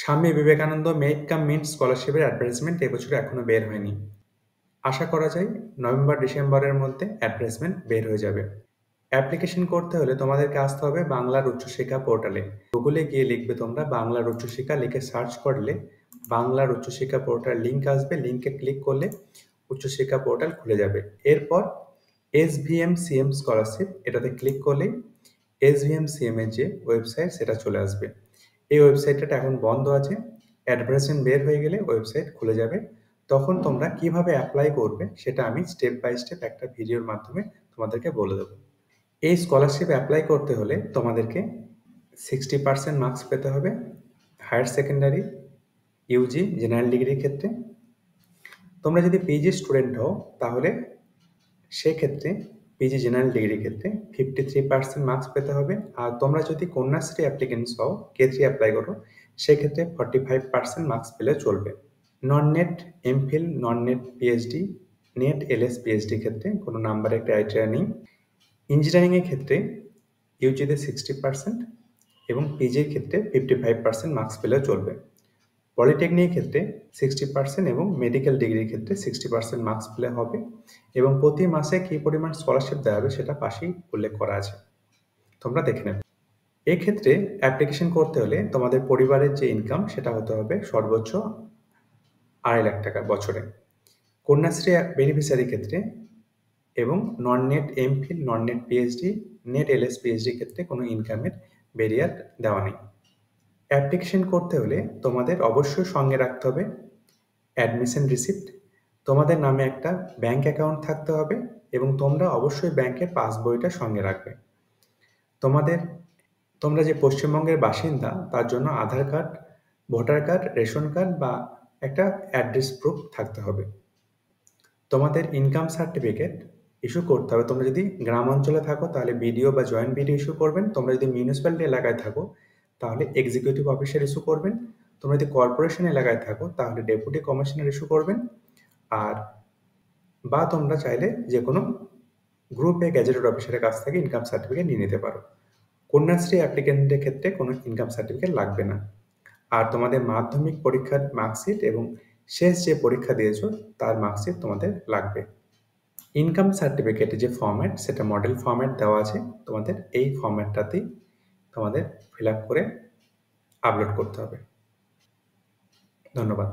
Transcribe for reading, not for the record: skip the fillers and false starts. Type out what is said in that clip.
Swami Vivekananda make কাম mint স্কলারশিপের advertisement এবছর এখনো বের হয়নি। আশা করা যায় নভেম্বর-ডিসেম্বরের মধ্যে অ্যাডভার্টাইজমেন্ট বের হয়ে যাবে। অ্যাপ্লিকেশন করতে হলে তোমাদেরকে আসতে হবে বাংলার উচ্চশিক্ষা পোর্টালে। গুগলে গিয়ে লিখবে তোমরা বাংলার উচ্চশিক্ষা, লিখে সার্চ করলে বাংলার উচ্চশিক্ষা পোর্টাল লিঙ্ক আসবে। লিঙ্কে ক্লিক করলে উচ্চশিক্ষা পোর্টাল খুলে যাবে। এরপর SVM/CM স্কলারশিপ এটাতে ক্লিক করলেই SVM/CM এর যে ওয়েবসাইট সেটা চলে আসবে। এই ওয়েবসাইটটা এখন বন্ধ আছে। অ্যাডভার্টাইজমেন্ট বের হয়ে গেলে ওয়েবসাইট খুলে যাবে। তখন তোমরা কিভাবে অ্যাপ্লাই করবে সেটা আমি স্টেপ বাই স্টেপ একটা ভিডিওর মাধ্যমে তোমাদেরকে বলে দেবো। এই স্কলারশিপ অ্যাপ্লাই করতে হলে তোমাদেরকে 60% মার্কস পেতে হবে হায়ার সেকেন্ডারি, ইউজি, জেনারেল ডিগ্রির ক্ষেত্রে। তোমরা যদি পিজি স্টুডেন্ট হও তাহলে সেক্ষেত্রে পিজি জেনারেল ডিগ্রির ক্ষেত্রে 53% মার্কস পেতে হবে। আর তোমরা যদি কন্যাশ্রী অ্যাপ্লিকেন্টস হও, K3 অ্যাপ্লাই করো, সেক্ষেত্রে 45% মার্কস পেলে চলবে। Non NET MPhil, non NET PhD, NET LS PhD ক্ষেত্রে কোনো নাম্বারের ক্রাইটেরিয়া নেই। ইঞ্জিনিয়ারিংয়ের ক্ষেত্রে ইউজিতে 60% এবং পিজির ক্ষেত্রে 55% মার্কস পেলেও চলবে। পলিটেকনিকের ক্ষেত্রে 60% এবং মেডিকেল ডিগ্রির ক্ষেত্রে 60% মার্কস পেলে হবে। এবং প্রতি মাসে কী পরিমাণ স্কলারশিপ দেওয়া হবে সেটা পাশেই উল্লেখ করা আছে, তোমরা দেখে নেবে। এক্ষেত্রে অ্যাপ্লিকেশন করতে হলে তোমাদের পরিবারের যে ইনকাম সেটা হতে হবে সর্বোচ্চ 2.5 লাখ টাকা বছরে। কন্যাশ্রী বেনিফিশিয়ারির ক্ষেত্রে এবং নন NET MPhil, non NET PhD, NET LS পিএইচডির ক্ষেত্রে কোনো ইনকামের ব্যারিয়ার দেওয়া নেই। অ্যাপ্লিকেশন করতে হলে তোমাদের অবশ্যই সঙ্গে রাখতে হবে অ্যাডমিশন রিসিপ্ট, তোমাদের নামে একটা ব্যাঙ্ক অ্যাকাউন্ট থাকতে হবে এবং তোমরা অবশ্যই ব্যাংকের পাসবইটা সঙ্গে রাখবে। তোমরা যে পশ্চিমবঙ্গের বাসিন্দা তার জন্য Aadhaar card, voter card, ration card বা একটা অ্যাড্রেস প্রুফ থাকতে হবে। তোমাদের ইনকাম সার্টিফিকেট ইস্যু করতে হবে। তোমরা যদি গ্রাম অঞ্চলে থাকো তাহলে বিডিও বা জয়েন্ট বিডিও ইস্যু করবেন। তোমরা যদি মিউনিসিপ্যালিটি এলাকায় থাকো তাহলে এক্সিকিউটিভ অফিসার ইস্যু করবেন। তোমরা যদি কর্পোরেশন এলাকায় থাকো তাহলে ডেপুটি কমিশনার ইস্যু করবেন। আর বা তোমরা চাইলে যে কোনো গ্রুপে গ্যাজেটেড অফিসারের কাছ থেকে ইনকাম সার্টিফিকেট নিয়ে নিতে পারো। কন্যাশ্রী অ্যাপ্লিকেন্টের ক্ষেত্রে কোনো ইনকাম সার্টিফিকেট লাগবে না। আর তোমাদের মাধ্যমিক পরীক্ষার মার্কশিট এবং শেষ যে পরীক্ষা দিয়েছো তার মার্কশিট তোমাদের লাগবে। ইনকাম সার্টিফিকেটের যে ফর্ম্যাট সেটা মডেল ফর্ম্যাট দেওয়া আছে, তোমাদের এই ফর্ম্যাটটাতেই তোমাদের ফিল আপ করে আপলোড করতে হবে। ধন্যবাদ।